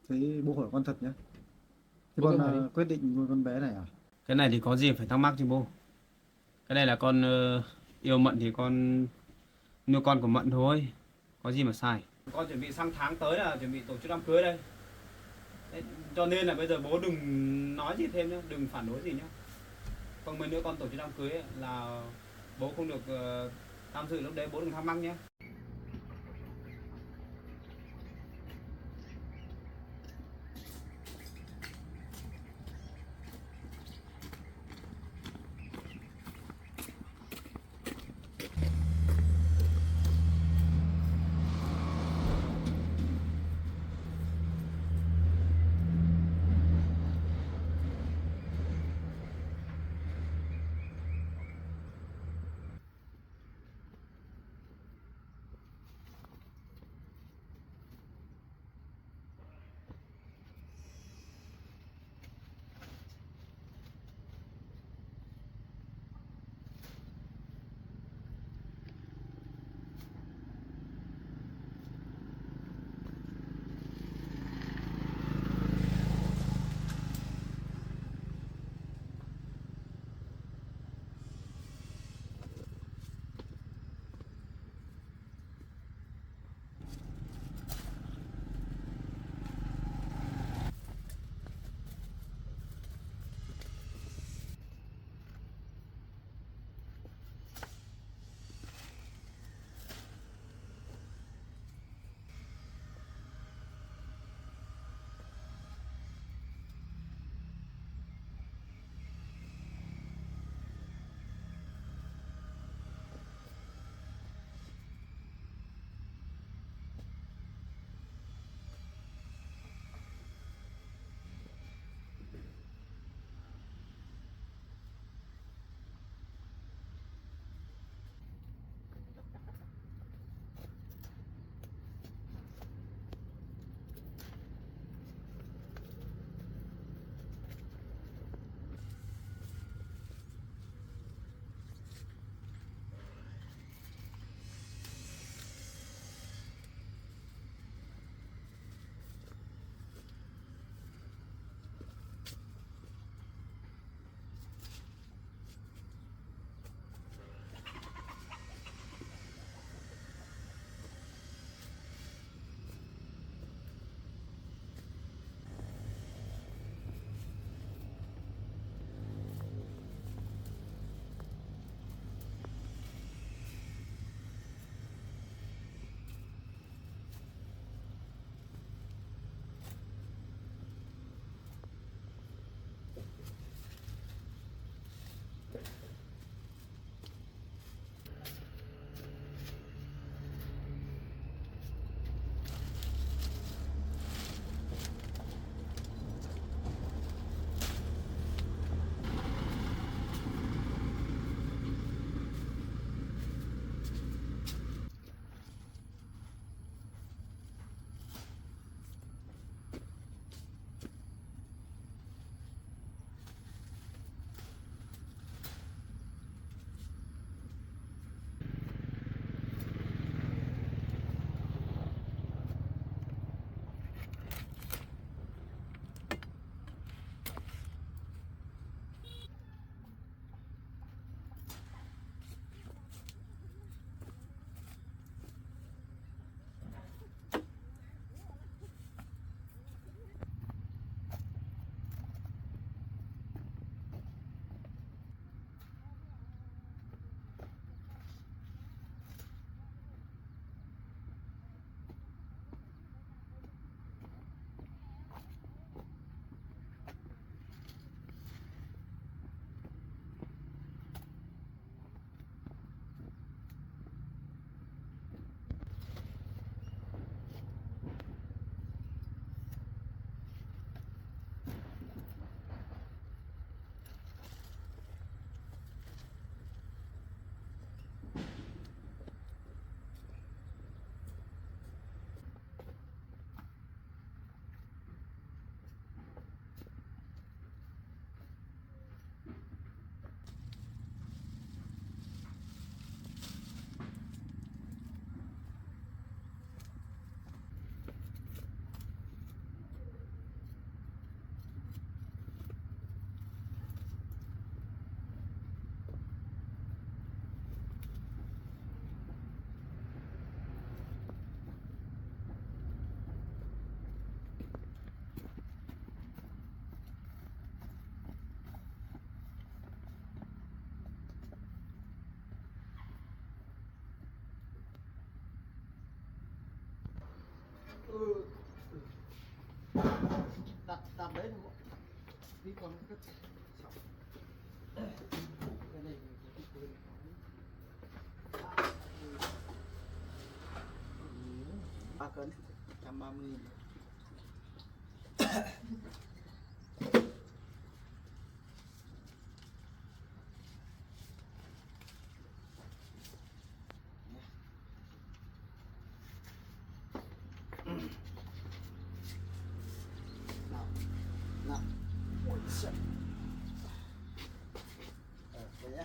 Thế bố hỏi con thật nhé. Thế Bố cứ con hỏi đi. quyết định nuôi con bé này à? Cái này thì có gì phải thắc mắc chứ bố. Cái này là con yêu Mận thì con nuôi con của Mận thôi. Có gì mà sai. Con chuẩn bị sang tháng tới là chuẩn bị tổ chức đám cưới đây. Đấy, cho nên là bây giờ bố đừng nói gì thêm nhá, đừng phản đối gì nhá. Không mấy nữa con tổ chức đám cưới ấy, là bố không được tham dự lúc đấy, bố đừng thắc mắc nhé. Đặt đấy thôi. Đi còn cái này 3 cân 130.000. Nào. Ôi giời. Đây nhá.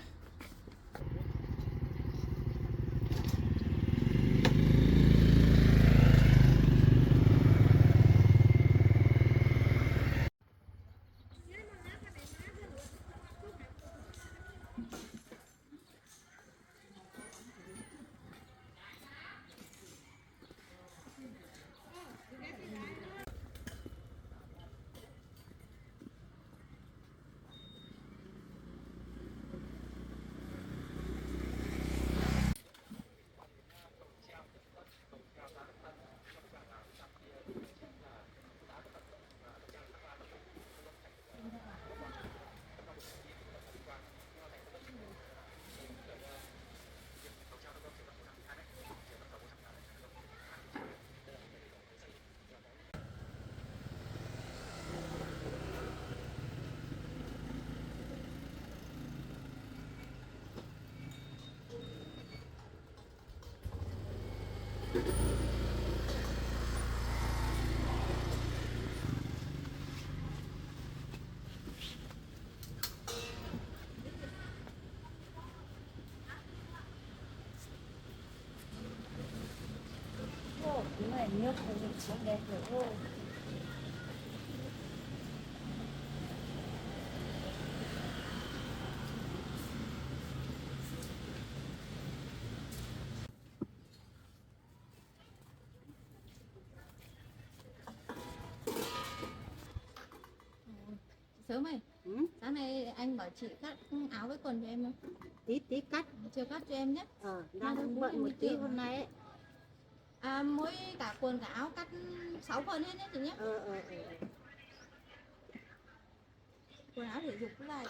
Cái này nước thì mình sẽ đẹp rồi thôi. Sớm ơi, Ừ? sáng nay anh bảo chị cắt áo với quần cho em không? Tí cắt. Chiều cắt cho em nhé. Đang bận một tí hôm nay ấy. À, mỗi cả quần cả áo cắt 6 phần hết nhé chị nhé. Quần áo thể dục với lại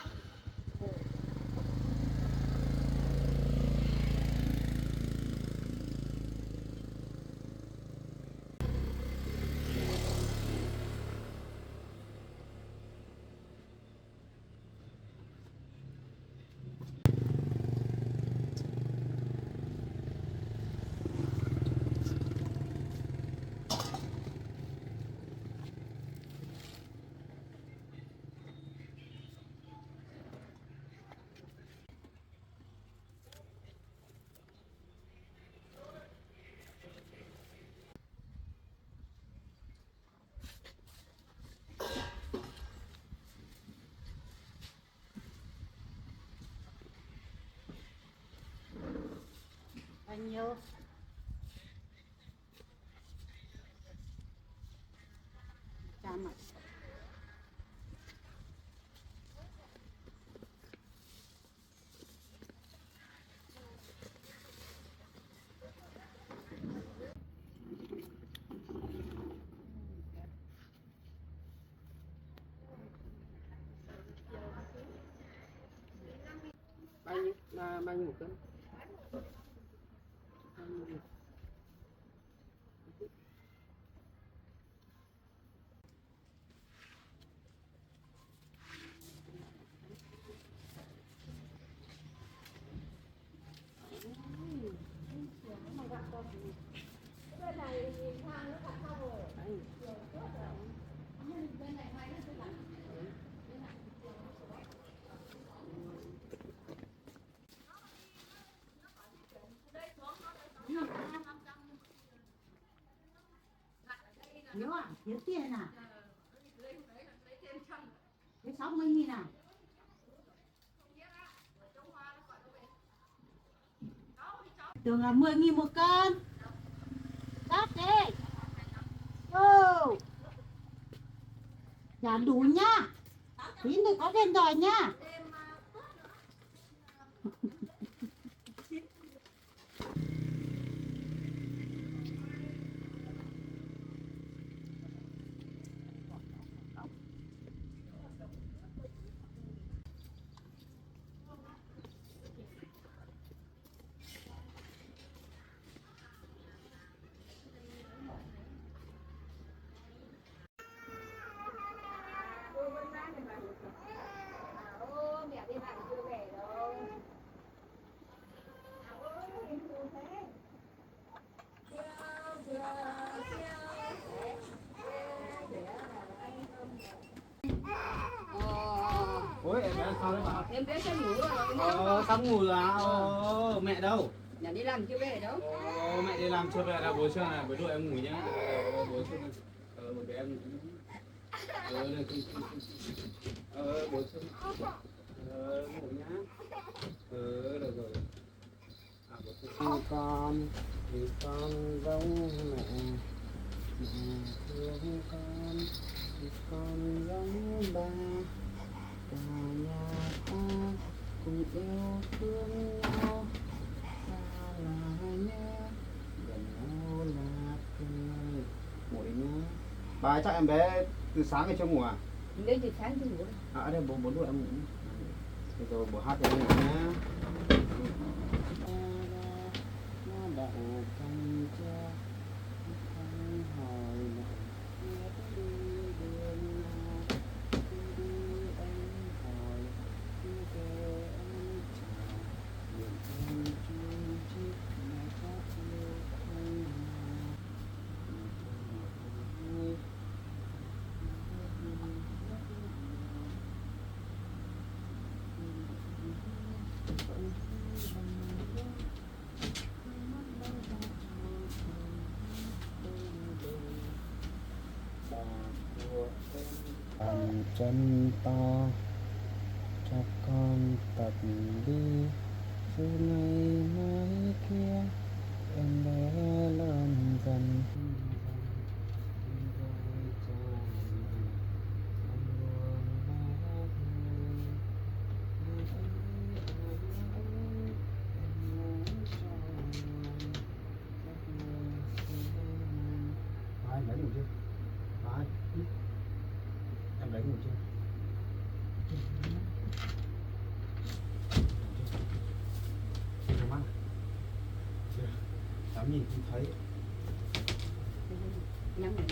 Bao nhiêu? Trăm ạ. Bao nhiêu một cân? Bao nhiêu? bên này thang nó đặt xong rồi. Đấy. Bên này máy nó cứ đặt. Thiếu à? Thiếu tiền à? Thiếu 60.000 à? Tưởng là 10.000 một cân. Cắt đi. Ô. Trả đủ nhá. Tí nữa có tiền đòi nhá. Ôi em bé sao đấy bà? Em bé sắp ngủ rồi. Sắp ngủ rồi à? Mẹ đâu? Nhà đi làm chưa về đâu. Mẹ đi làm chưa về là bố chưa này, bố đuổi em ngủ nhá. Bố chưa. Bố để em ngủ. Bố chưa. Ngủ nhá. Được rồi. Bố chưa. Thì con giống mẹ. Mẹ thương con. Thì con giống ba. Cả nhà ta cùng yêu thương nhau. Ta là nhé. Gần nhau là cười. Ngủ đi nhá. Bà ấy chắc em bé từ sáng ngày chưa ngủ à? Đến từ sáng chưa ngủ đâu. Đây bố đuổi em ngủ. Bây giờ bố hát cho em ngủ nhá. Nó đậu canh tre. Không hỏi lại biết đi đường nào. Khi đi anh hỏi. Khi về anh chào. Nguyện em chung chiếc mẹ có yêu không nào. Bàn chân to cho con tập đi, rồi ngày mai kia em bé lớn dần. Ai lấy ngủ chưa? Ai? Em lấy ngủ chưa? Không ăn. Cháu nhìn không thấy. Nhắm lại.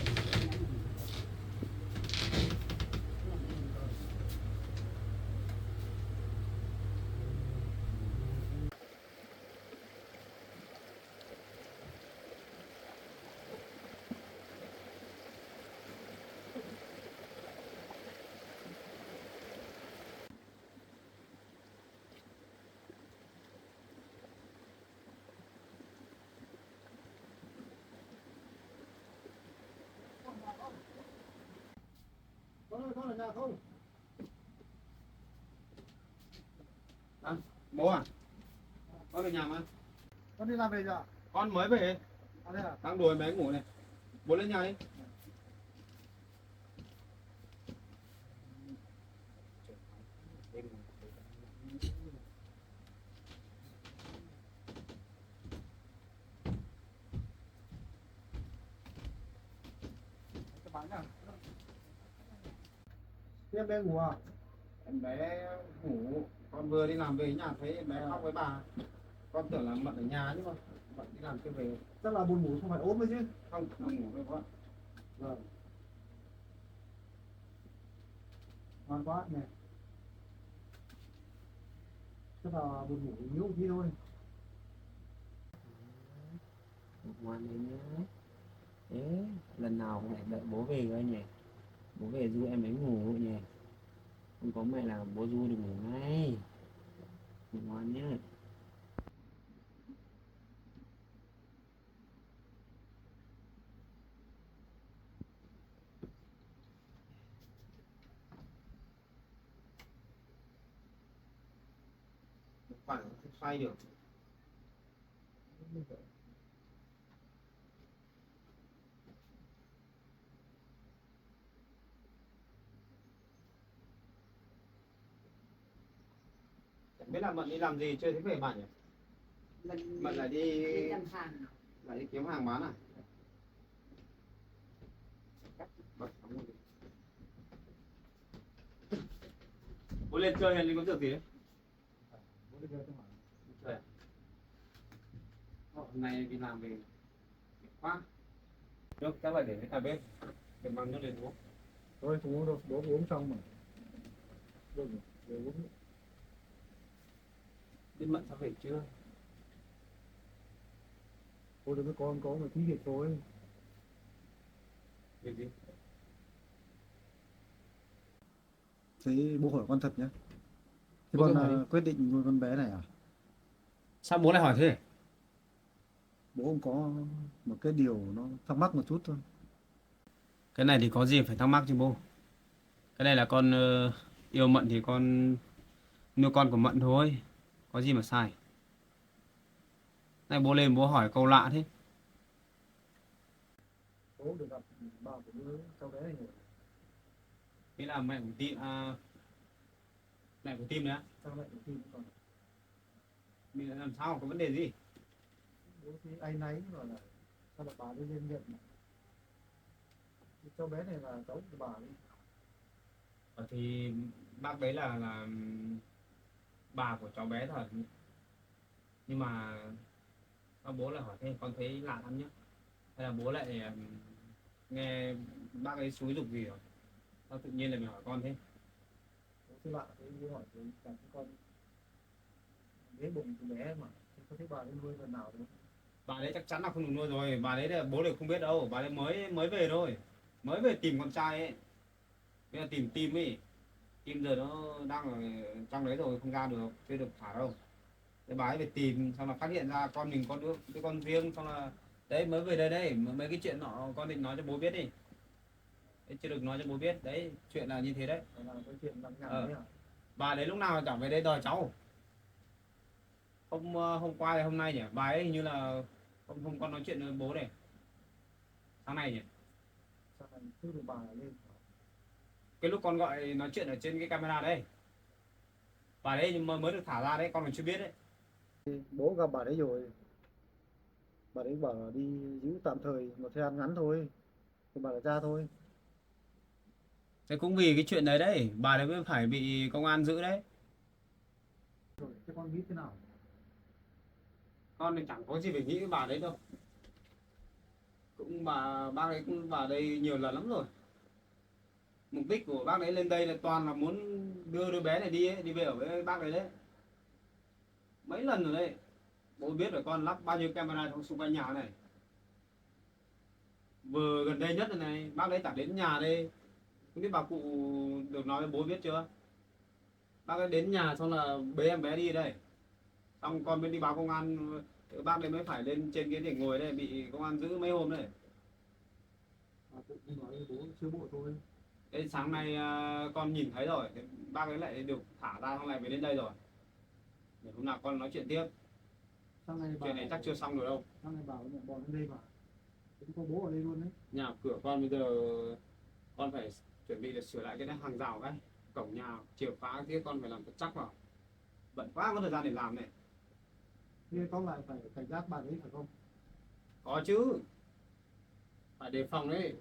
Con ở nhà không? Bố à? Con về nhà mà. Con đi làm về chưa? Con mới về. À đây à? Đang đuổi bé ngủ này. Bố lên nhà đi. Các bạn nhá. Em bé ngủ à? Em bé ngủ. Con vừa đi làm về nhà thấy em bé khóc với bà. Con tưởng là Mận ở nhà chứ mà Mận đi làm chưa về. Chắc là buồn ngủ không phải ốm đấy chứ. Không, ngủ với con. Vâng. Ngoan quá nè. Chắc là buồn ngủ yếu một tí thôi. Ngoan đấy nhá. Thế lần nào cũng lại đợi bố về cơ nhỉ. Bố về du em ấy ngủ nhỉ. Không có mẹ là bố du được ngủ ngay. Ngủ ngoan nhá. Phải không xoay được. Chẳng biết là Mận đi làm gì chưa thấy về bạn nhỉ? Mận lại đi làm hàng. lại đi kiếm hàng bán à? Bật sóng rồi. Bố lên chơi hay lên có việc gì đấy? Bố đi chơi không hả? Chơi à? Hôm nay đi làm về quá. Nước chắc là để ở bên. Để mang nước lên uống. Thôi không uống đâu, bố uống xong mà. Được rồi, để uống. Biết Mận sắp về chưa? Thôi đừng con có một tí việc thôi. Việc gì? Thế bố hỏi con thật nhé. Thế Bố con cứ hỏi đi. quyết định nuôi con bé này à? Sao bố lại hỏi thế? Bố cũng có một cái điều nó thắc mắc một chút thôi. Cái này thì có gì phải thắc mắc chứ bố. Cái này là con yêu Mận thì con nuôi con của Mận thôi. Có gì mà sai. Này bố lên bố hỏi câu lạ thế. Bố được gặp bà của đứa cháu bé này rồi. Nghĩa là mẹ của Tim mẹ của Tim đấy á. Sao lại tìm con? Mình làm sao có vấn đề gì? Bố thì áy náy rồi là sao là bà đi lên nhận mà. Cháu bé này là cháu của bà đấy. Thì bác đấy là bà của cháu bé thật. Nhưng mà sao bố lại hỏi thế, con thấy lạ lắm nhá. Hay là bố lại nghe bác ấy xúi giục gì rồi? Sao tự nhiên lại mày hỏi con thế? Bố thì lạ thế bố hỏi thì cả con bé bụng của bé mà. Thế có thấy bà đi nuôi lần nào đâu. Bà đấy chắc chắn là không được nuôi rồi, bà đấy là bố đều không biết đâu, bà đấy mới về thôi, mới về tìm con trai ấy, bây giờ tìm Tim ấy, Tim giờ nó đang ở trong đấy rồi, không ra được, chưa được thả đâu. Thế bà ấy về tìm, xong là phát hiện ra con mình có đứa con riêng, xong là đấy mới về đây đây, mấy cái chuyện nọ con định nói cho bố biết đi, đấy, chưa được nói cho bố biết, đấy chuyện là như thế đấy. Là cái chuyện lằng nhằng đấy à? Bà đấy lúc nào chẳng về đây đòi cháu. Hôm qua hay hôm nay nhỉ, bà ấy hình như là hôm con nói chuyện với bố này, sáng nay nhỉ. Sao lại cứ được bà lên? Cái lúc con gọi nói chuyện ở trên cái camera đấy, bà đấy nhưng mà mới được thả ra đấy, con còn chưa biết đấy. Bố gặp bà đấy rồi. Bà đấy bảo là đi giữ tạm thời một thời gian ngắn thôi. Thì bà là ra thôi. Thế cũng vì cái chuyện đấy đấy, bà đấy mới phải bị công an giữ đấy. Rồi, thế con nghĩ thế nào? Con thì chẳng có gì phải nghĩ với bà đấy đâu. Cũng bác ấy cũng vào đây nhiều lần lắm rồi. Mục đích của bác ấy lên đây là toàn là muốn đưa đứa bé này đi ấy, đi về ở với bác ấy đấy. Mấy lần rồi đấy. Bố biết là con lắp bao nhiêu camera trong xung quanh nhà này. Vừa gần đây nhất này, bác ấy chẳng đến nhà đây. Không biết bà cụ được nói với bố biết chưa? Bác ấy đến nhà xong là bế em bé đi đây. Xong con mới đi báo công an, bác ấy mới phải lên trên cái để ngồi đây, bị công an giữ mấy hôm đấy. Bà cũng đi nói với bố chưa bộ thôi. Thế sáng nay con nhìn thấy rồi, bác ấy lại được thả ra, xong lại về đến đây rồi. Để hôm nào con nói chuyện tiếp. Sáng nay bà Chuyện này chắc chưa xong rồi đâu. Sáng nay bà với mẹ bọn lên đây mà. Cũng có bố ở đây luôn đấy. Nhà cửa con bây giờ con phải chuẩn bị để sửa lại cái hàng rào cái cổng nhà, chìa khóa kia con phải làm thật chắc vào. Bận quá có thời gian để làm này. Thế con lại phải cảnh giác bà đấy phải không? Có chứ, phải đề phòng đấy.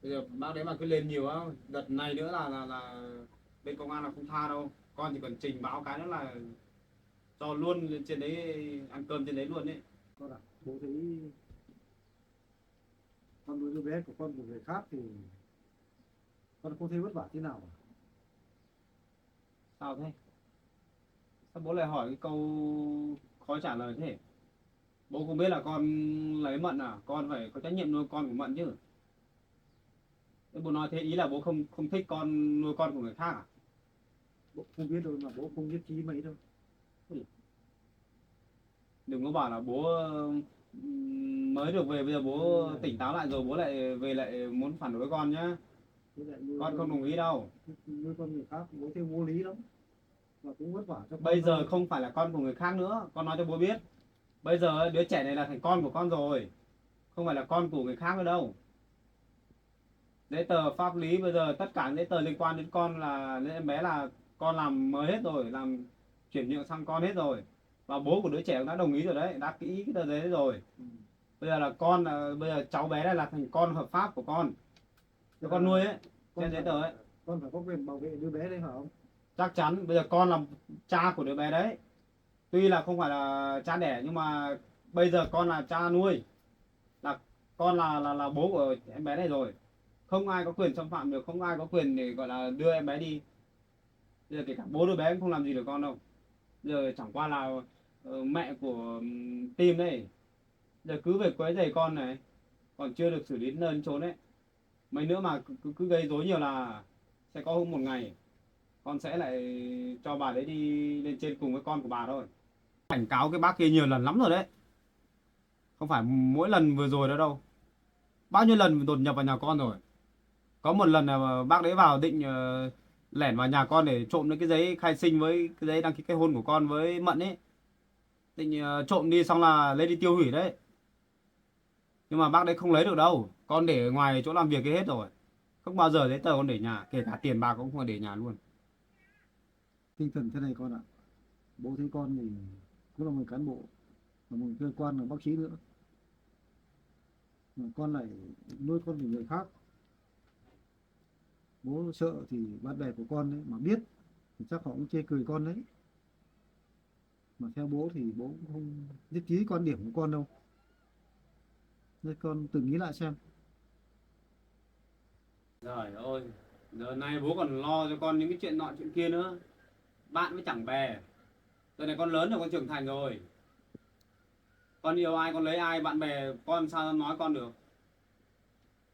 Bây giờ bác đấy mà cứ lên nhiều á, đợt này nữa là bên công an là không tha đâu. Con chỉ cần trình báo cái nữa là cho luôn lên trên đấy, ăn cơm trên đấy luôn đấy. Con ạ, bố thấy con nuôi đứa bé của con của người khác thì con không thấy vất vả thế nào à? Sao thế? Sao bố lại hỏi cái câu khó trả lời thế? Bố không biết là con lấy Mận à? Con phải có trách nhiệm nuôi con của Mận chứ. Thế bố nói thế ý là bố không không thích con nuôi con của người khác à? Bố không biết đâu mà bố không nhất trí mấy đâu. Đừng có bảo là bố mới được về, bây giờ bố tỉnh táo lại rồi bố lại về lại muốn phản đối con nhá. Với lại nuôi Con không đồng ý đâu. nuôi con người khác bố thấy vô lý lắm. Và cũng vất vả cho con Bây giờ thôi. không phải là con của người khác nữa, con nói cho bố biết. Bây giờ đứa trẻ này là thành con của con rồi, không phải là con của người khác nữa đâu. Giấy tờ pháp lý bây giờ tất cả giấy tờ liên quan đến con là đến em bé là con làm mới hết rồi, làm chuyển nhượng sang con hết rồi. Và bố của đứa trẻ cũng đã đồng ý rồi đấy, đã ký cái tờ giấy đấy rồi. Bây giờ là bây giờ cháu bé này là thành con hợp pháp của con. Cho con nuôi ấy, trên giấy tờ ấy. Con phải có quyền bảo vệ đứa bé đấy phải không? Chắc chắn bây giờ con là cha của đứa bé đấy. Tuy là không phải là cha đẻ nhưng mà bây giờ con là cha nuôi. Là con là bố của em bé này rồi. Không ai có quyền xâm phạm được, không ai có quyền để gọi là đưa em bé đi. Bây giờ kể cả bố đứa bé cũng không làm gì được con đâu. Bây giờ chẳng qua là mẹ của Tim đấy. Giờ cứ về quấy rầy con này, còn chưa được xử lý đến nơi đến chốn đấy. Mấy nữa mà cứ gây rối nhiều là sẽ có một ngày con sẽ lại cho bà đấy đi lên trên cùng với con của bà thôi. Cảnh cáo cái bác kia nhiều lần lắm rồi đấy, không phải mỗi lần vừa rồi đó đâu, bao nhiêu lần đột nhập vào nhà con rồi. Có một lần là bác đấy vào định lẻn vào nhà con để trộm lấy cái giấy khai sinh với cái giấy đăng ký kết hôn của con với Mận ấy, định trộm đi xong là lấy đi tiêu hủy đấy. Nhưng mà bác đấy không lấy được đâu, con để ở ngoài chỗ làm việc cái hết rồi, không bao giờ giấy tờ con để nhà, kể cả tiền bạc cũng không để nhà luôn. Tinh thần thế này con ạ. Bố thấy con thì cũng là một cán bộ, là một cơ quan, là bác sĩ nữa, mà con lại nuôi con vì người khác. Bố sợ thì bạn bè của con đấy mà biết thì chắc họ cũng chê cười con đấy. Mà theo bố thì bố cũng không nhất trí quan điểm của con đâu, nên con tự nghĩ lại xem. Trời ơi, giờ này bố còn lo cho con những cái chuyện nọ chuyện kia nữa, bạn với chẳng bè. Giờ này con lớn rồi, con trưởng thành rồi, con yêu ai con lấy ai, bạn bè con sao nói con được.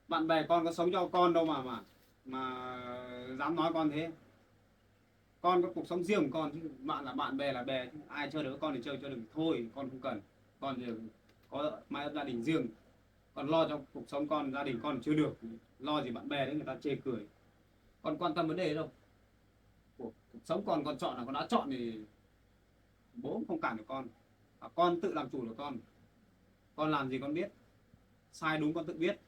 Bạn bè con có sống cho con đâu mà dám nói con thế. Con có cuộc sống riêng của con chứ, bạn là bạn, bè là bè chứ. Ai chơi được với con thì chơi, cho đừng thôi, con không cần. Con thì có mái ấp gia đình riêng, con lo cho cuộc sống con, gia đình con chưa được, lo gì bạn bè đấy người ta chê cười. Con quan tâm vấn đề đâu, cuộc sống con chọn là con đã chọn thì bố cũng không cản được con. Con tự làm chủ được con làm gì con biết, sai đúng con tự biết,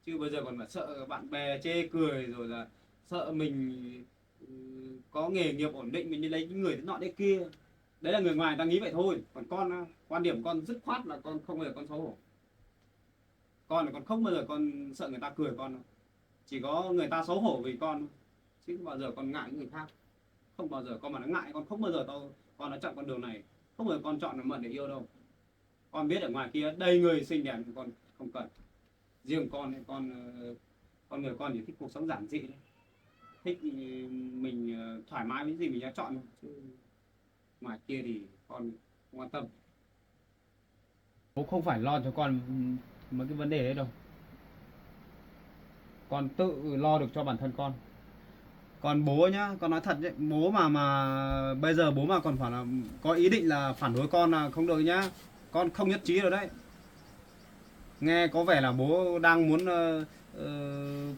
chứ bây giờ còn phải sợ bạn bè chê cười, rồi là sợ mình có nghề nghiệp ổn định mình đi lấy những người thế nọ thế kia. Đấy là người ngoài người ta nghĩ vậy thôi, còn con quan điểm con dứt khoát là con không bao giờ con xấu hổ. Con là con không bao giờ con sợ người ta cười con đâu. Chỉ có người ta xấu hổ vì con, chứ không bao giờ con ngại những người khác. Không bao giờ con mà nó ngại, con không bao giờ con đã chọn con đường này, không bao giờ con chọn là Mận để yêu đâu. Con biết ở ngoài kia đầy người xinh đẹp, con không cần. Riêng con ấy, con người con chỉ thích cuộc sống giản dị đấy, thích mình thoải mái với gì mình đã chọn thôi. Chứ ngoài kia thì con không quan tâm. Bố không phải lo cho con mấy cái vấn đề đấy đâu, con tự lo được cho bản thân con. Còn bố nhá, con nói thật đấy, bố mà bây giờ bố mà còn phải là có ý định là phản đối con là không được nhá. Con không nhất trí rồi đấy. Nghe có vẻ là bố đang muốn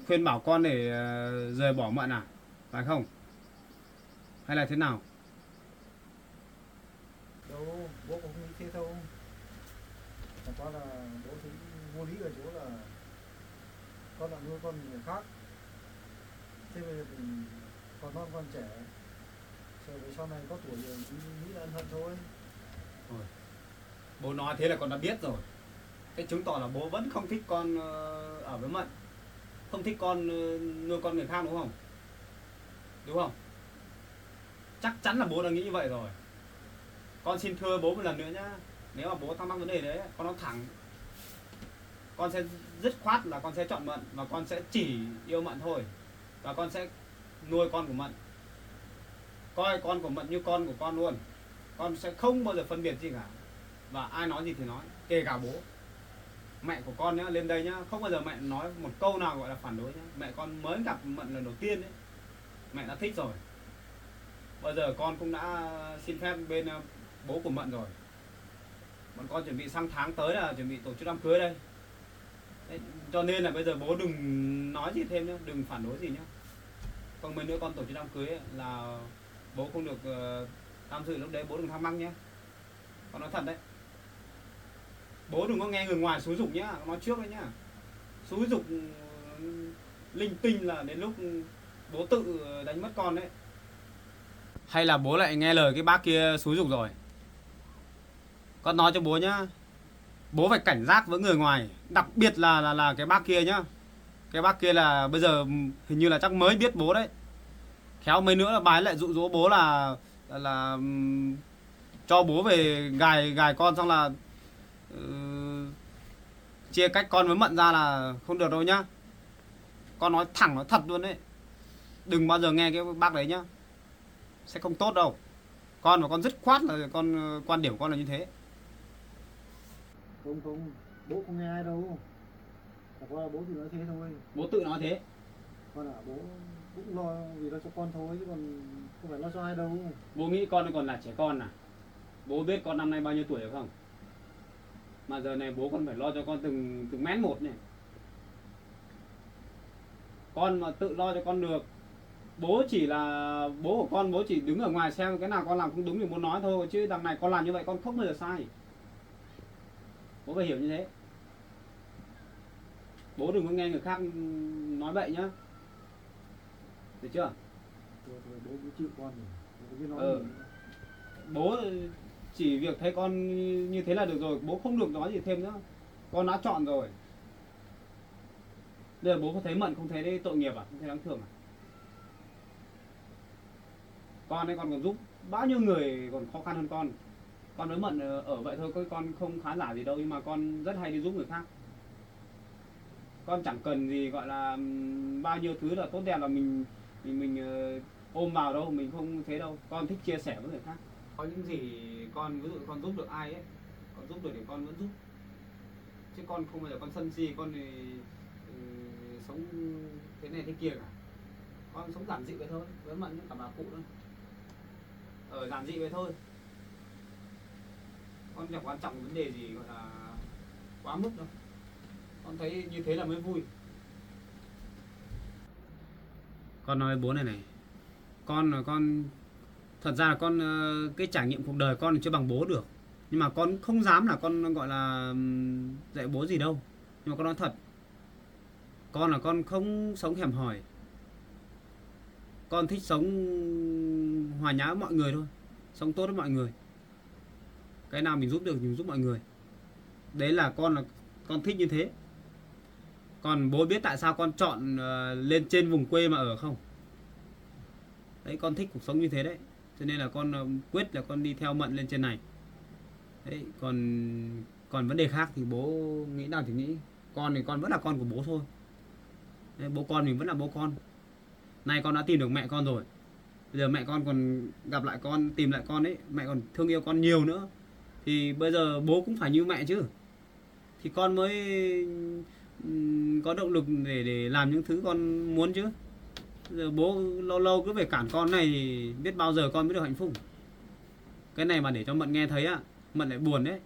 khuyên bảo con để rời bỏ Mận à, phải không? Hay là thế nào? Đâu, bố cũng không nghĩ thế đâu. Chẳng qua là bố thấy vô lý ở chỗ là con đã nuôi con người khác. Thế bây giờ thì còn non con trẻ, sợ về sau này có tuổi rồi nghĩ là ân hận thôi. Bố nói thế là con đã biết rồi. Thế chứng tỏ là bố vẫn không thích con ở với Mận, không thích con nuôi con người khác đúng không? Đúng không? Chắc chắn là bố đã nghĩ như vậy rồi. Con xin thưa bố một lần nữa nhá. Nếu mà bố thắc mắc vấn đề đấy, con nói thẳng. Con sẽ dứt khoát là con sẽ chọn Mận, và con sẽ chỉ yêu Mận thôi. Và con sẽ nuôi con của Mận, coi con của Mận như con của con luôn. Con sẽ không bao giờ phân biệt gì cả. Và ai nói gì thì nói, kể cả bố. Mẹ của con nhá, lên đây nhá, không bao giờ mẹ nói một câu nào gọi là phản đối nhá. Mẹ con mới gặp Mận lần đầu tiên ấy, mẹ đã thích rồi. Bây giờ con cũng đã xin phép bên bố của Mận rồi. Bọn con chuẩn bị sang tháng tới là chuẩn bị tổ chức đám cưới đây. Đấy, cho nên là bây giờ bố đừng nói gì thêm nhá, đừng phản đối gì nhá. Không mấy nữa con tổ chức đám cưới ấy, là bố không được tham dự lúc đấy, bố đừng thắc mắc nhé. Con nói thật đấy. Bố đừng có nghe người ngoài xúi giục nhá, nói trước đấy nhá. Xúi giục linh tinh là đến lúc bố tự đánh mất con đấy. Hay là bố lại nghe lời cái bác kia xúi giục rồi. Con nói cho bố nhá, bố phải cảnh giác với người ngoài, đặc biệt là cái bác kia nhá. Cái bác kia là bây giờ hình như là chắc mới biết bố đấy. Khéo mấy nữa là bà ấy lại dụ dỗ bố là cho bố về gài con, xong là chia cách con với Mận ra là không được đâu nhá. Con nói thẳng nói thật luôn đấy, đừng bao giờ nghe cái bác đấy nhá, sẽ không tốt đâu. Con và con dứt khoát là con quan điểm của con là như thế. Không, bố không nghe ai đâu. Chẳng qua là bố thì nói thế thôi. Bố tự nói thế. Con là bố cũng lo vì lo cho con thôi chứ còn không phải lo cho ai đâu. Bố nghĩ con còn là trẻ con à? Bố biết con năm nay bao nhiêu tuổi được không? Mà giờ này bố còn phải lo cho con từng mét một này. Con mà tự lo cho con được, bố chỉ là bố của con, bố chỉ đứng ở ngoài xem cái nào con làm không đúng thì bố nói thôi, chứ đằng này con làm như vậy con không bao giờ sai. Bố phải hiểu như thế. Bố đừng có nghe người khác nói bậy nhá, được chưa? Thôi, bố cũng chịu con rồi, bố biết nói Ừ. gì. Bố chỉ việc thấy con như thế là được rồi, bố không được nói gì thêm nữa. Con đã chọn rồi. Bây giờ bố có thấy Mận không thấy tội nghiệp à? Không thấy đáng thương à? Con ấy con còn giúp bao nhiêu người còn khó khăn hơn con. Con với Mận ở vậy thôi, con không khá giả gì đâu, nhưng mà con rất hay đi giúp người khác. Con chẳng cần gì gọi là bao nhiêu thứ là tốt đẹp là mình ôm vào đâu, mình không thế đâu. Con thích chia sẻ với người khác. Có những gì con ví dụ con giúp được ai ấy, con giúp được thì con vẫn giúp. Chứ con không bao giờ con sân si, con thì sống thế này thế kia cả. Con sống giản dị vậy thôi, với Mận cả bà cụ thôi. Giản dị vậy thôi. Con chẳng quan trọng vấn đề gì gọi là quá mức đâu. Con thấy như thế là mới vui. Con nói với bố này, con là con thật ra là con cái trải nghiệm cuộc đời con thì chưa bằng bố được, nhưng mà con không dám là con gọi là dạy bố gì đâu. Nhưng mà con nói thật, con là con không sống hẻm hòi, con thích sống hòa nhã với mọi người thôi, sống tốt với mọi người. Cái nào mình giúp được thì mình giúp mọi người. Đấy là con thích như thế. Còn bố biết tại sao con chọn lên trên vùng quê mà ở không? Đấy, con thích cuộc sống như thế đấy, cho nên là con quyết là con đi theo Mận lên trên này. Đấy, còn vấn đề khác thì bố nghĩ nào thì nghĩ. Con thì con vẫn là con của bố thôi. Đấy, bố con mình vẫn là bố con. Nay con đã tìm được mẹ con rồi, bây giờ mẹ con còn gặp lại con, tìm lại con ấy, mẹ còn thương yêu con nhiều nữa, thì bây giờ bố cũng phải như mẹ chứ, thì con mới có động lực để làm những thứ con muốn chứ. Giờ bố lâu lâu cứ phải cản con này thì biết bao giờ con mới được hạnh phúc. Cái này mà để cho Mận nghe thấy á, Mận lại buồn đấy.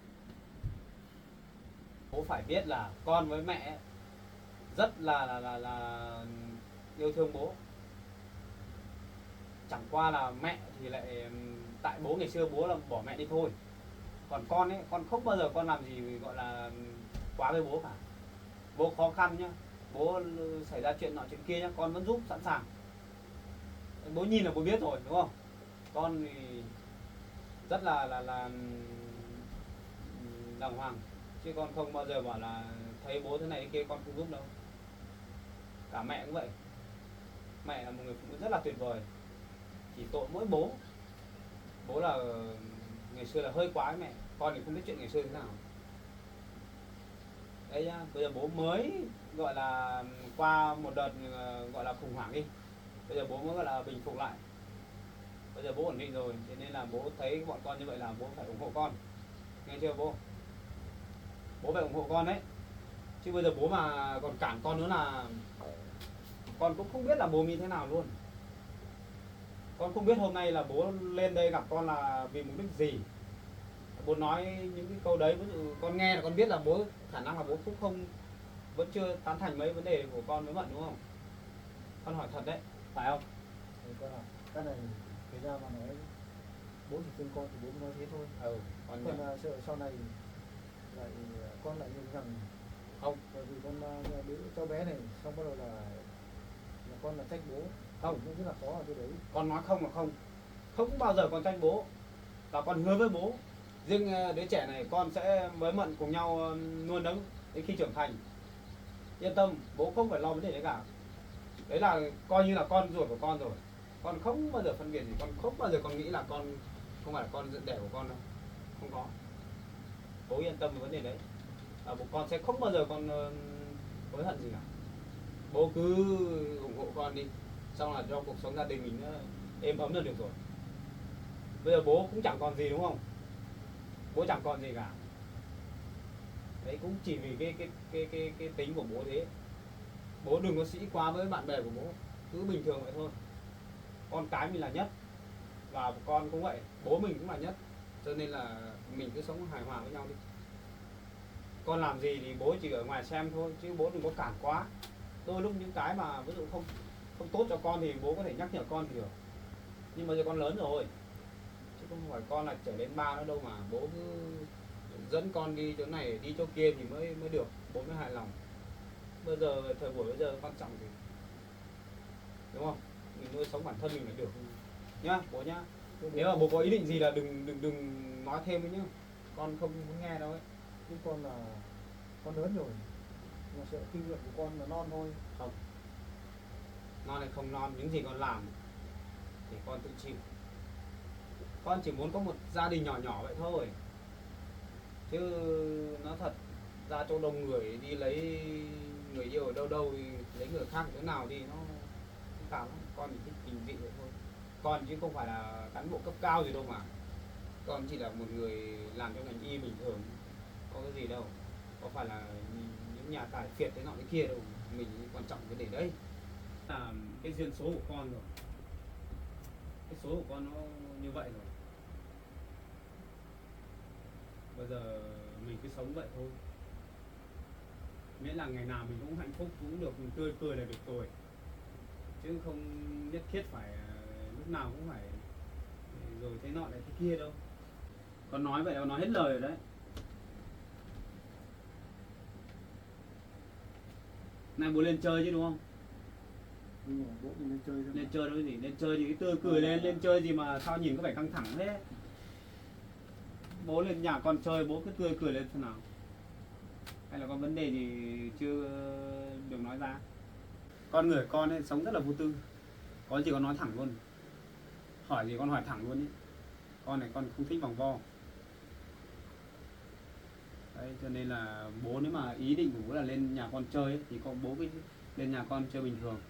Bố phải biết là con với mẹ rất là yêu thương bố. Chẳng qua là mẹ thì lại tại bố ngày xưa bố là bỏ mẹ đi thôi. Còn con ấy, con không bao giờ con làm gì gọi là quá với bố cả. Bố khó khăn nhá, bố xảy ra chuyện nọ chuyện kia nhá, con vẫn giúp sẵn sàng. Bố nhìn là bố biết rồi đúng không? Con thì rất là đàng hoàng, chứ con không bao giờ bảo là thấy bố thế này thế kia con không giúp đâu. Cả mẹ cũng vậy. Mẹ là một người phụ nữ rất là tuyệt vời. Chỉ tội mỗi bố. Bố là ngày xưa là hơi quá với mẹ. Con thì không biết chuyện ngày xưa thế nào. Đấy nhá, bây giờ bố mới gọi là qua một đợt gọi là khủng hoảng đi. Bây giờ bố mới gọi là bình phục lại. Bây giờ bố ổn định rồi, cho nên là bố thấy bọn con như vậy là bố phải ủng hộ con. Nghe chưa bố? Bố phải ủng hộ con đấy. Chứ bây giờ bố mà còn cản con nữa là con cũng không biết là bố như thế nào luôn. Con không biết hôm nay là bố lên đây gặp con là vì mục đích gì. Bố nói những cái câu đấy, ví dụ con nghe là con biết là bố khả năng là bố cũng không, vẫn chưa tán thành mấy vấn đề của con với Mận đúng không? Con hỏi thật đấy, phải không? Thì con là cái này thực ra mà nói bố chỉ thương con thì bố mới nói thế thôi. Còn Còn là sợ sau này lại con lại nhung nhằng không, bởi vì con đứa cháu bé này xong bắt đầu là con là trách bố. Không. Nó rất là khó ở chỗ đấy. con nói không là không. Không bao giờ con tranh bố. Và con hứa với bố, riêng đứa trẻ này con sẽ với Mận cùng nhau nuôi nấng đến khi trưởng thành. Yên tâm, bố không phải lo vấn đề đấy cả. Đấy là coi như là con ruột của con rồi. Con không bao giờ phân biệt gì, con không bao giờ con nghĩ là con không phải là con đẻ của con đâu. Không có. Bố yên tâm về vấn đề đấy. Và bố con sẽ không bao giờ con hối hận gì cả. Bố cứ ủng hộ con đi, xong là cho cuộc sống gia đình mình nó êm ấm là được rồi. Bây giờ bố cũng chẳng còn gì đúng không? Bố chẳng còn gì cả. Đấy cũng chỉ vì cái tính của bố thế. Bố đừng có sĩ quá với bạn bè của bố. cứ bình thường vậy thôi. Con cái mình là nhất, và con cũng vậy, bố mình cũng là nhất, cho nên là mình cứ sống hài hòa với nhau đi. Con làm gì thì bố chỉ ở ngoài xem thôi, chứ bố đừng có cản quá. Đôi lúc những cái mà ví dụ không không tốt cho con thì bố có thể nhắc nhở con thì được, nhưng mà giờ con lớn rồi chứ không phải con là trở lên ba nữa đâu mà bố cứ dẫn con đi chỗ này đi chỗ kia thì mới được, bố mới hài lòng. Bây giờ thời buổi bây giờ quan trọng thì đúng không, mình nuôi sống bản thân mình là được nhá bố nhá. Nếu mà bố có ý định gì là đừng nói thêm nữa nhá, con không muốn nghe đâu ấy. Chứ con là con lớn rồi, mà sợ kinh nghiệm của con là non thôi. Không, non hay không non, những gì con làm thì con tự chịu. Con chỉ muốn có một gia đình nhỏ nhỏ vậy thôi, chứ nó thật ra chỗ đông người đi lấy người yêu ở đâu đâu, lấy người khác ở chỗ nào đi nó phức tạp lắm. Con chỉ thích bình dị vậy thôi, con chứ không phải là cán bộ cấp cao gì đâu mà. Con chỉ là một người làm trong ngành y bình thường, có cái gì đâu, có phải là những nhà tài phiệt thế nọ thế kia đâu. Mình quan trọng vấn đề đấy là cái duyên số của con rồi, cái số của con nó như vậy rồi. Bây giờ mình cứ sống vậy thôi, miễn là ngày nào mình cũng hạnh phúc, cũng được, mình tươi cười là được rồi, chứ không nhất thiết phải lúc nào cũng phải rồi thế nọ lại thế kia đâu. Con nói vậy là con nói hết lời rồi đấy. Này bố lên chơi chứ đúng không? Nhưng mà bố mình lên chơi thôi. Lên chơi đâu cái gì, lên chơi thì cứ tươi cười lên chơi gì mà sao nhìn có vẻ căng thẳng thế. Bố lên nhà con chơi bố cứ tươi cười lên thế nào, hay là có vấn đề gì chưa được nói ra? Con người con ấy sống rất là vô tư, có gì con nói thẳng luôn, hỏi gì con hỏi thẳng luôn ý. Con này con không thích vòng vo đấy, cho nên là bố nếu mà ý định của bố là lên nhà con chơi ấy, thì con bố cứ lên nhà con chơi bình thường,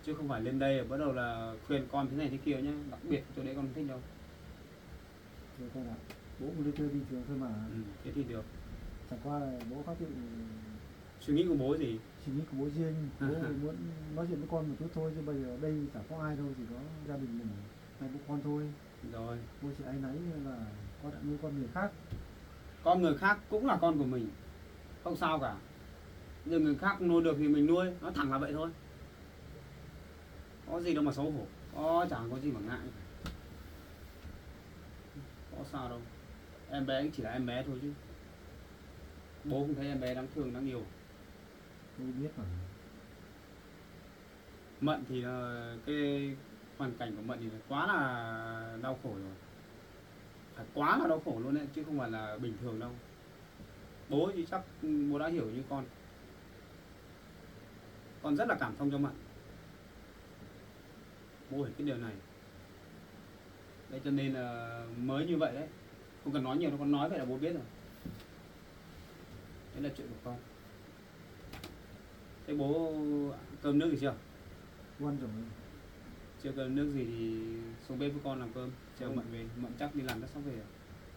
chứ không phải lên đây bắt đầu là khuyên con thế này thế kia nhá, đặc biệt chỗ đấy con không thích đâu. Rồi con ạ, bố cũng lên chơi bình thường thôi mà. Thế thì được. Chẳng qua là bố phát hiện Suy nghĩ của bố gì? suy nghĩ của bố riêng, bố muốn nói chuyện với con một chút thôi, chứ bây giờ đây chẳng có ai đâu, chỉ có gia đình mình hai bố con thôi. Rồi, Bố chỉ áy náy là con đã nuôi con người khác. con người khác cũng là con của mình, không sao cả. Nhưng người khác nuôi được thì mình nuôi, nó thẳng là vậy thôi. Có gì đâu mà xấu hổ, chẳng có gì mà ngại. Có sao đâu, em bé cũng chỉ là em bé thôi chứ. Bố cũng thấy em bé đáng thương, đáng yêu. Bố biết mà. Mận thì cái hoàn cảnh của Mận thì quá là đau khổ rồi, phải quá là đau khổ luôn đấy, chứ không phải là bình thường đâu. Bố thì chắc bố đã hiểu như con rất là cảm thông cho Mận, bố hiểu cái điều này đấy, cho nên là mới như vậy đấy, không cần nói nhiều đâu, con nói vậy là bố biết rồi. Đấy là chuyện của con. Thế bố cơm nước gì chưa? Quan rồi. Chưa cơm nước gì thì xuống bếp với con làm cơm, chờ Mận về. Mận chắc đi làm rất sắp về rồi.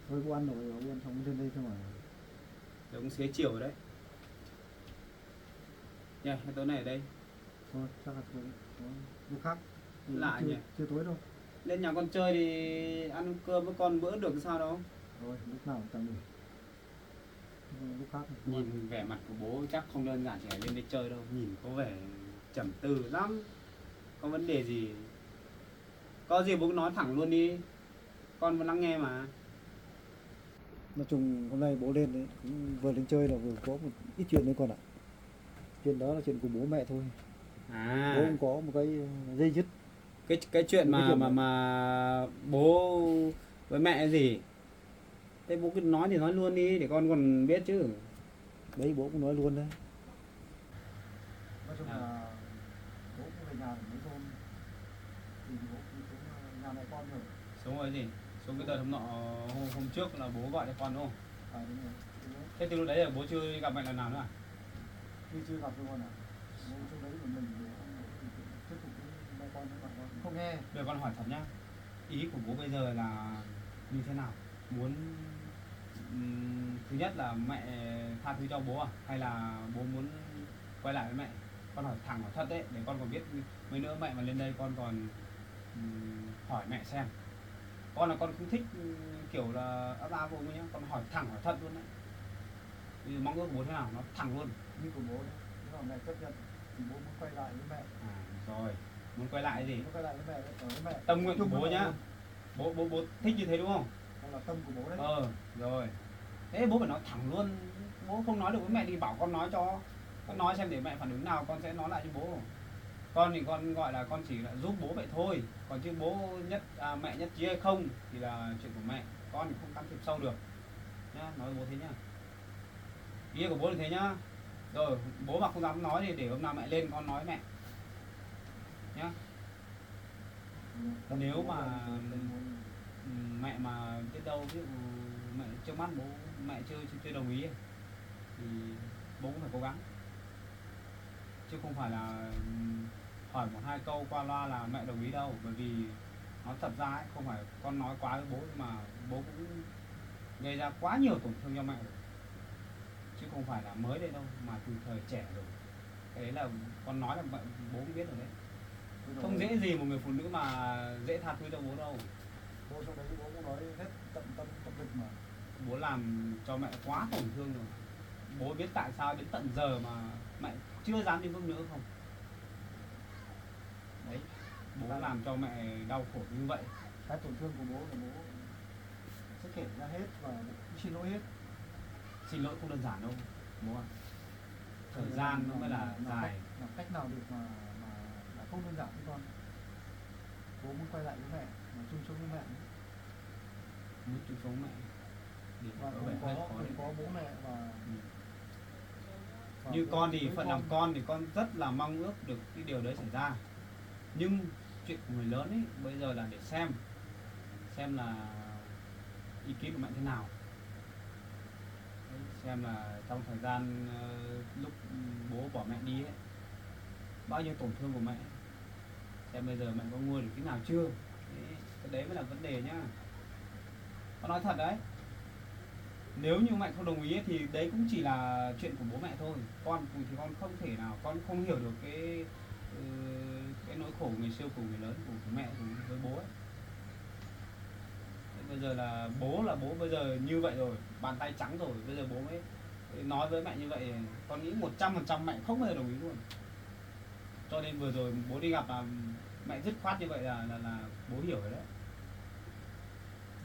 Thôi bố ăn rồi, bố ăn xong lên đây thôi mà. Giờ cũng xế chiều rồi đấy nha. Yeah, tối nay ở đây Thôi chắc là thôi, có lúc khác. lạ chưa, nhỉ. chưa tối đâu. Lên nhà con chơi thì ăn cơm với con bữa được sao đâu. Thôi lúc nào cũng tạm được. Lúc khác Nhìn vẻ mặt của bố chắc không đơn giản chỉ là lên đây chơi đâu, nhìn có vẻ trầm tư lắm. Có vấn đề gì có gì bố cứ nói thẳng luôn đi, con vẫn lắng nghe mà. nói chung hôm nay bố lên đấy cũng vừa lên chơi là vừa có một ít chuyện đấy con ạ. Chuyện đó là chuyện của bố mẹ thôi. Bố cũng có một cái dây dứt. Cái chuyện Cái chuyện mà bố với mẹ gì, thế bố cứ nói thì nói luôn đi để con còn biết chứ. Đấy bố cũng nói luôn đấy. Nói chung là bố cũng về nhà mấy hôm thì bố cũng xuống nhà mẹ con rồi. Xuống rồi gì, xuống cái đợt hôm nọ hôm trước là bố gọi cho con đúng không? À đúng rồi. Thế từ lúc đấy là bố chưa gặp mẹ lần nào nữa à? Khi chưa gặp rồi con ạ. Bố chỗ đấy của mình thuyết phục mẹ con không nghe. Bây giờ con hỏi thật nhá, ý của bố bây giờ là như thế nào? Muốn thứ nhất là mẹ tha thứ cho bố à? Hay là bố muốn quay lại với mẹ? con hỏi thẳng hỏi thật đấy để con còn biết mấy nữa mẹ mà lên đây con còn hỏi mẹ xem. Con là con không thích kiểu là ấp a vô nhá, con hỏi thẳng hỏi thật luôn đấy. Vì mong ước của bố thế nào nó thẳng luôn. Như của bố đấy, nếu mà mẹ chấp nhận thì bố muốn quay lại với mẹ. À rồi, muốn quay lại gì? Muốn quay lại với mẹ đấy, ở với mẹ. Tâm nguyện của Chung với bố mẹ nhá. luôn. Bố thích như thế đúng không? Đó là tâm của bố đấy. Rồi. Thế bố phải nói thẳng luôn. Bố không nói được với mẹ thì bảo con nói cho. Con nói xem để mẹ phản ứng nào con sẽ nói lại cho bố. Con thì con gọi là con chỉ là giúp bố vậy thôi. Còn chứ bố mẹ nhất trí hay không thì là chuyện của mẹ. Con thì không can thiệp sâu được. Nhá, nói với bố thế nhá. Ý của bố là thế nhá. Rồi, bố mà không dám nói thì để hôm nào mẹ lên con nói mẹ. Nhá. Nếu mà mẹ mà biết đâu ví dụ mẹ trước mắt bố mẹ chưa đồng ý thì bố cũng phải cố gắng, chứ không phải là hỏi một hai câu qua loa là mẹ đồng ý đâu. Bởi vì nói thật ra ấy, không phải con nói quá với bố nhưng mà bố cũng gây ra quá nhiều tổn thương cho mẹ rồi, chứ không phải là mới đây đâu mà từ thời trẻ rồi. Cái đấy là con nói là bố cũng biết rồi đấy. Không dễ gì một người phụ nữ mà dễ tha thứ cho bố đâu. Bố trong đấy bố cũng nói hết tận tâm tận lực mà. Bố làm cho mẹ quá tổn thương rồi. Bố biết tại sao đến tận giờ mà mẹ chưa dám đi bước nữa không? Đấy, bố làm cho mẹ đau khổ như vậy. Cái tổn thương của bố là bố sẽ kể ra hết và xin lỗi hết. Xin lỗi không đơn giản đâu bố ạ. Thời gian nó mới là dài. Làm cách nào được mà không đơn giản với con. Bố muốn quay lại với mẹ, mà chung sống với mẹ. Muốn chung sống mẹ để Và không có bố mẹ và như con thì phận làm con thì con rất là mong ước được cái điều đấy xảy ra. Nhưng chuyện của người lớn ấy bây giờ là để xem là ý kiến của mẹ thế nào. Xem là trong thời gian lúc bố bỏ mẹ đi ấy, bao nhiêu tổn thương của mẹ, xem bây giờ mẹ có nguôi được cái nào chưa. Cái đấy mới là vấn đề nhá. Con nói thật đấy, nếu như mẹ không đồng ý ấy, thì đấy cũng chỉ là chuyện của bố mẹ thôi. Con thì con không thể nào, con không hiểu được cái nỗi khổ ngày xưa của người lớn, của mẹ với bố ấy. Bây giờ là bố bây giờ như vậy rồi, bàn tay trắng rồi, bây giờ bố mới nói với mẹ như vậy. Con nghĩ 100% mẹ không bao giờ đồng ý luôn. Cho nên vừa rồi bố đi gặp là mẹ dứt khoát như vậy là bố hiểu rồi đấy.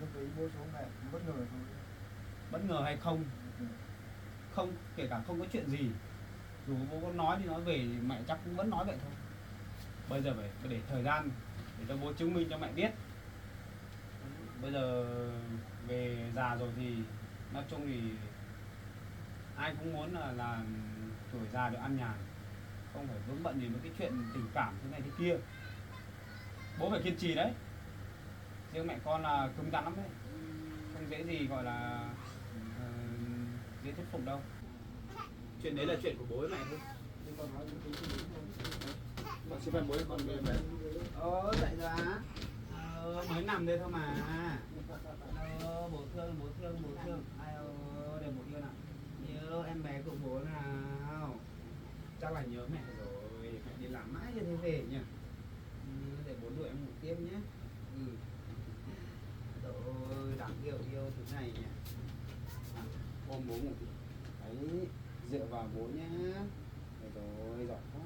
lúc đấy bố số mẹ bất ngờ thôi. Bất ngờ hay không, không, kể cả không có chuyện gì, dù bố có nói thì nói về thì mẹ chắc cũng vẫn nói vậy thôi. Bây giờ phải để thời gian để cho bố chứng minh cho mẹ biết. Bây giờ về già rồi thì nói chung thì ai cũng muốn là tuổi già được an nhàn, không phải vướng bận gì với cái chuyện tình cảm thế này thế kia. Bố phải kiên trì đấy. Riêng mẹ con là cứng rắn lắm đấy, không dễ gì gọi là dễ thuyết phục đâu. Chuyện đấy là chuyện của bố với mẹ thôi. Con xin phép bố con về mẹ. Dậy rồi á. Mới nằm đây thôi mà. Bố thương. Ai để bố yêu nào. Nhớ em bé của bố nào. Chắc là nhớ mẹ rồi. Mẹ đi làm mãi chưa thấy về nhỉ. Để bố đuổi em ngủ tiếp nhé. Rồi đáng yêu thứ này nhỉ. Ôm bố ngủ. Đấy, dựa vào bố nhá. Rồi, giỏi quá.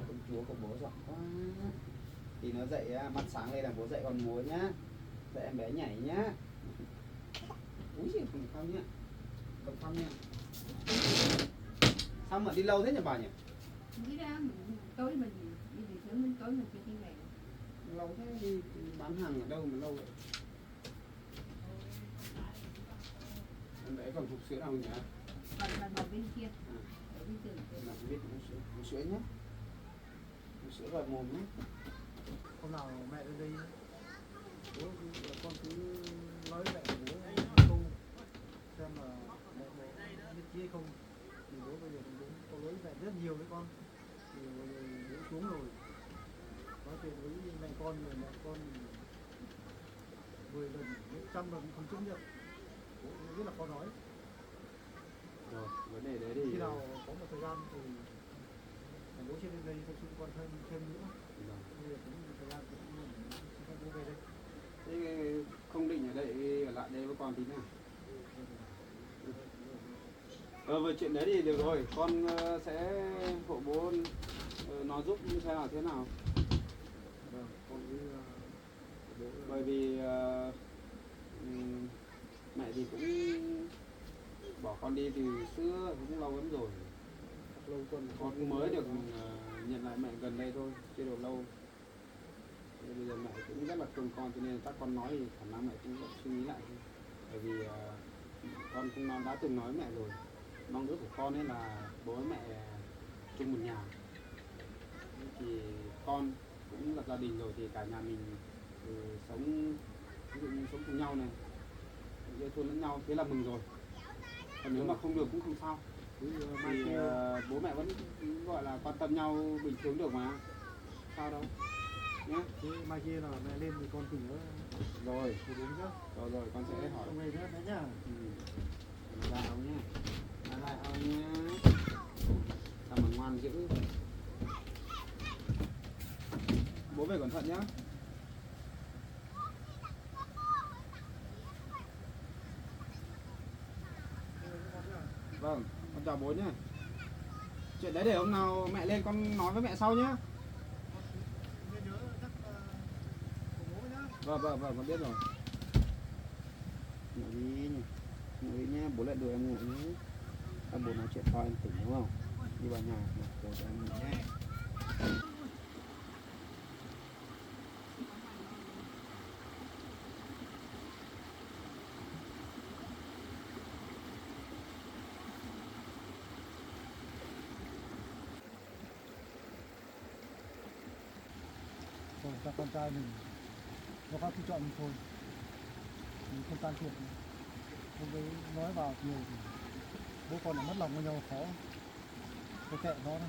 Công chúa của bố giỏi quá. Thì nó dậy mắt sáng lên là bố dậy con múa nhá. Dậy em bé nhảy nhá. Úi giời, cầm Phong nhá. Cầm Phong nhá. Sao mà đi lâu thế nhỉ bà nhỉ? Nghĩ ra tối mình đi sớm đến tối mình chưa đi về. Lâu thế đi bán hàng ở đâu mà lâu vậy? Em bé còn hộp sữa nào nhỉ? Còn bên kia. Ở bên tường. Nào biết hộp sữa nhé. Hộp sữa vào mồm nhé. Hôm nào mẹ đến đây bố con cứ nói với mẹ bố câu xem là mẹ biết chi hay không. Thì bố bây giờ bố có lỗi mẹ rất nhiều với con. Thì bố xuống rồi nói chuyện với mẹ con rồi mẹ con 10 lần 100 lần không chấp nhận. Bố rất là khó nói. Rồi, vấn đề đấy thì khi nào có một thời gian thì bố chưa đến đây thật sự còn thêm nữa. Bây giờ cũng thời gian cũng xin phép bố về đây. Thế không định ở đây ở lại đây với con tí nào? Về chuyện đấy thì được rồi, con sẽ hộ bố nó giúp xem là thế nào. Vâng, con với bố. Bởi vì mẹ thì cũng bỏ con đi từ xưa cũng lâu lắm rồi. Lâu con Con mới được nhận lại mẹ gần đây thôi, chưa được lâu. Nên bây giờ mẹ cũng rất là thương con, cho nên chắc con nói thì khả năng mẹ cũng sẽ suy nghĩ lại thôi. Bởi vì con cũng đã từng nói mẹ rồi, mong ước của con ấy là bố với mẹ chung một nhà. Thì con cũng lập gia đình rồi thì cả nhà mình sống, ví dụ như sống cùng nhau này, yêu thương lẫn nhau, thế là mừng rồi. Còn nếu mà không được cũng không sao. Thì bố mẹ vẫn gọi là quan tâm nhau bình thường được mà, sao đâu nhé. Thế mai kia là mẹ lên thì con cùng nữa. Rồi Thì đúng chứ. rồi con sẽ hỏi. Không về nữa đấy nhá. Lại ông nhé, lại ông nhé, sao mà ngoan dữ. Bố về cẩn thận nhá. Vâng, con chào bố nhé. Chuyện đấy để hôm nào mẹ lên con nói với mẹ sau nhé. Nhớ chắc cùng bố nhá. Vâng, con biết rồi. Ngủ đi nhỉ, ngủ đi nhé, bố lại đuổi em ngủ nhé. Các bố nói chuyện to em tỉnh đúng không? Đi vào nhà, rồi cho em ngủ nhé. Rồi các con trai mình nó có cái chọn mình thôi. Mình không can thiệp. Không với nói vào nhiều thì bố con lại mất lòng với nhau khó. Tôi kệ nó thôi.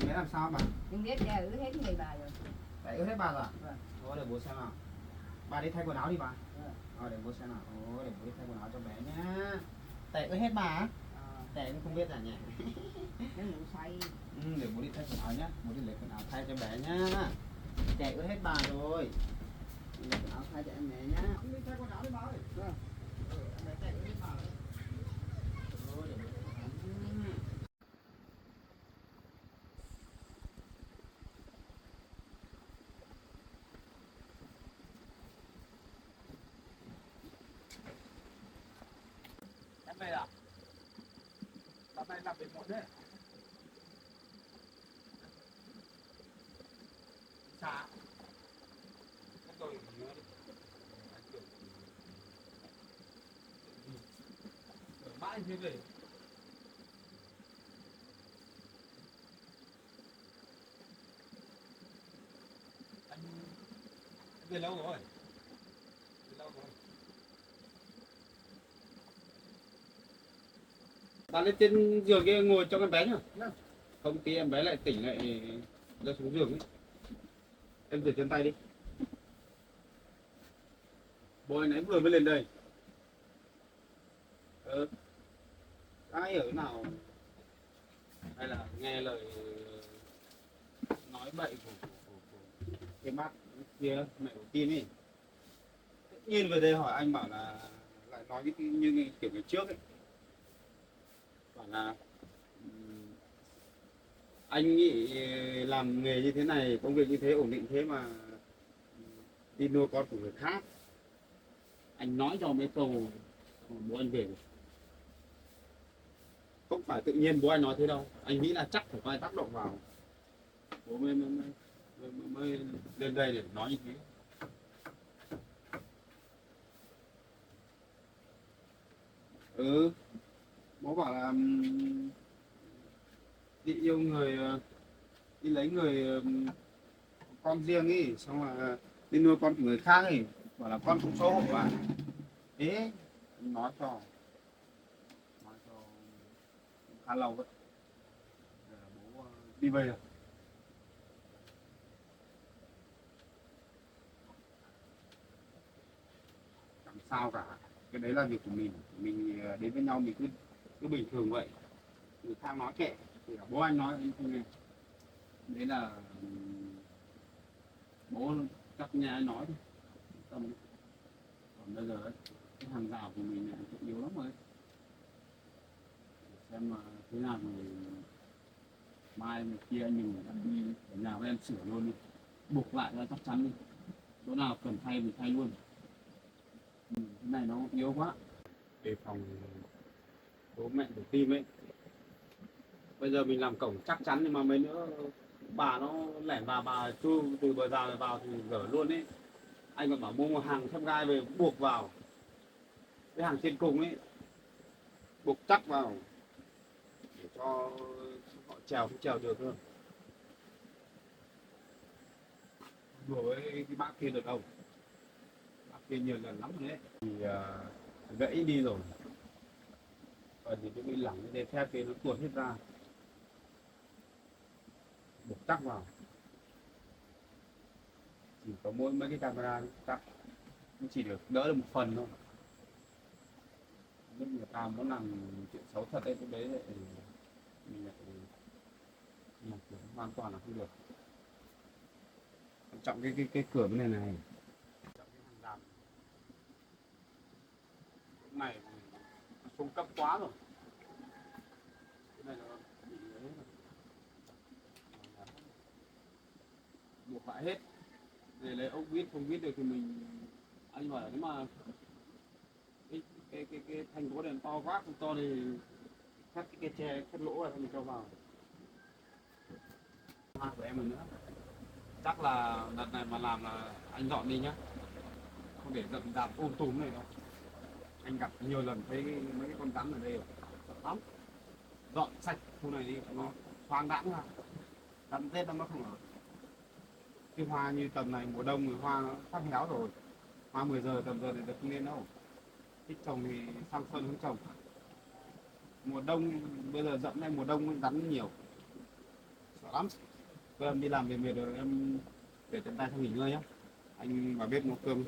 Bé làm sao bà? Nhưng biết ra ứ hết người bà rồi. Đấy, ướt hết bà rồi à? Vâng. Thôi để bố xem nào. Bà đi thay quần áo đi bà. Vâng. Để bố xem nào. Để bố đi thay quần áo cho bé nhá. Tệ ướt hết bà á? Tệ cũng không biết à nhỉ? Nó ngủ say. Để bố đi thay quần áo nhá. Bố đi lấy quần áo thay cho bé nhá. Tệ ướt hết bà rồi. Đi lấy quần áo thay cho em bé nhá. Đi thay quần áo đi bà ơi. Vâng. Em bé tệ ướt hết bà rồi. Để bố thay quần áo nhá. Em về à? Hôm nay làm việc muộn đấy. Xa. Không tôi nhớ đi. Mãi anh mới về. Anh về lâu rồi. Về lâu rồi. Bà lên trên giường kia ngồi cho con bé nhá. Không tí em bé lại tỉnh lại ra xuống giường ấy. Em rửa chân tay đi. Bố nãy vừa mới lên đây. Ai ở nào hay là nghe lời nói bậy của cái bác kia mẹ của Tin ấy. Tự nhiên về đây hỏi anh bảo là lại nói như kiểu ngày trước ấy. Bảo là anh nghĩ làm nghề như thế này, công việc như thế ổn định thế mà đi nuôi con của người khác. Anh nói cho mấy câu bố anh về rồi. Không phải tự nhiên bố anh nói thế đâu, anh nghĩ là chắc phải có ai tác động vào bố mới lên đây để nói như thế. Bố bảo là đi yêu người, đi lấy người con riêng ấy, xong là đi nuôi con của người khác ấy, bảo là con không xấu hổ à. Thế nói cho khá lâu đấy. Bố đi về rồi. Chẳng sao cả. cái đấy là việc của mình đến với nhau mình cứ bình thường vậy, người khác nói kệ, thì bố anh nói anh không nghe, đấy là bố các nhà anh nói thôi. Tâm. Còn bây giờ ấy, cái hàng rào của mình là cũng yếu lắm rồi, để xem mà thế nào rồi mai một kia anh mình đi ở nhà với em sửa luôn đi, buộc lại ra chắc chắn đi, chỗ nào cần thay mình thay luôn. Cái này nó yếu quá, đề phòng bố mẹ của tim ấy. Bây giờ mình làm cổng chắc chắn nhưng mà mấy nữa bà nó lẻn vào, bà chui từ bờ rào này vào thì gỡ luôn ấy. Anh còn bảo mua một hàng thép gai về buộc vào, cái hàng trên cùng ấy buộc chắc vào để cho họ trèo không trèo được thôi. Đùa với cái bác kia được đâu, bác kia nhiều lần lắm rồi đấy thì gãy đi rồi, và thì cái bị lỏng cái dây thép kia nó tuột hết ra, buộc chắc vào, chỉ có mỗi mấy cái camera chắc nó chỉ được đỡ được một phần thôi. Nếu người ta muốn làm chuyện xấu thật đấy, cái đấy thì mình lại làm kiểu hoàn toàn là không được. Quan trọng cái cửa bên này trọng cái hàng rào này nó xuống cấp quá rồi, cái này nó bị ấy rồi. Buộc lại hết để lấy ốc vít, không vít được thì mình, anh bảo nếu mà cái thành gỗ đèn to quá không to thì cắt cái tre cắt lỗ này mình cho vào. Hoa của em nữa chắc là đợt này mà làm là anh dọn đi nhá, không để rậm rạp túm này đâu. Anh gặp nhiều lần thấy mấy cái con rắn ở đây sợ lắm, dọn sạch khu này đi nó hoang đãng ra, rắn rết nó không ở. Cái hoa như tầm này mùa đông thì hoa nó phát héo rồi, hoa 10 giờ tầm giờ thì được không nên đâu, thích trồng thì sang xuân không trồng. Mùa đông bây giờ rậm này mùa đông rắn nhiều, sợ lắm. Em đi làm về mệt rồi em để chân tay sang nghỉ ngơi nhá, anh vào bếp nấu cơm.